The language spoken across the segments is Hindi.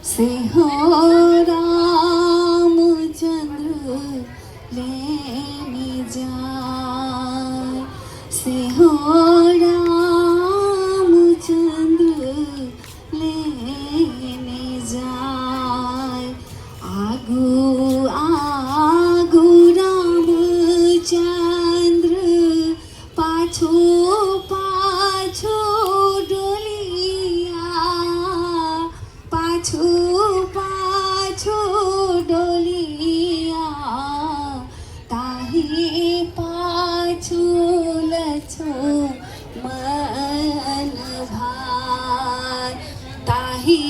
से हो रामचंद्र लेने जाए, से हो रामचंद्र लेने जाए। आगू आगू रामचंद्र पाछो पाछो डोलिया, पाछो पाछो डोलिया, ताही पाछो लछो मन भाई, ताही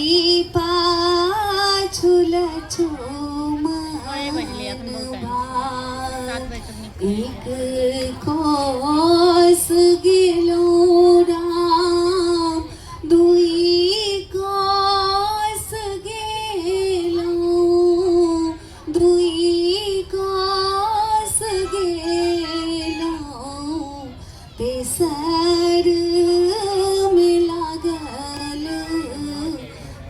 पाछो लछो मन भाई। एक कोस गेलो राम, दुई कोस गेलो, दुई कोस गेलो, तेसर में लागल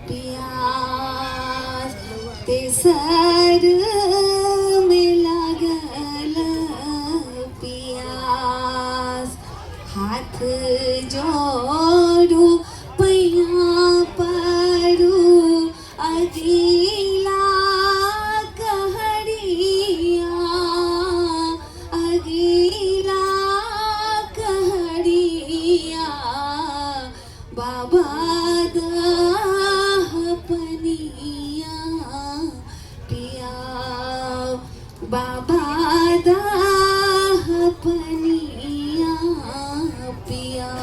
प्यास, तेसर में लागल प्यास। हाथ जोड़ू पैया परू अगिला कहरिया, अगिला कहरिया। बाबा दाह पनिया पिया, बाबा दाह पनिया पिया।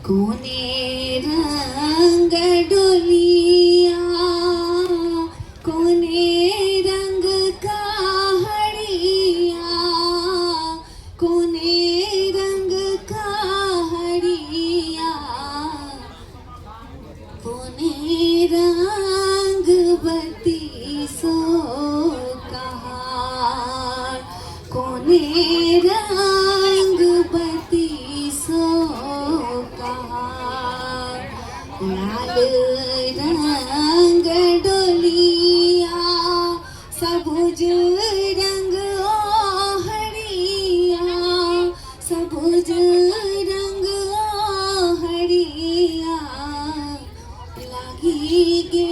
कोने रंग डोलिया, कोने रंग का हड़िया, कोने रंग का हड़िया, कोने रंग बत्ती सो कहार, कोने रंग बत्ती सो कहार। लाल रंग डोलिया, सबुज रंग ओहरिया, सबुज रंग ओहरिया। लागी गे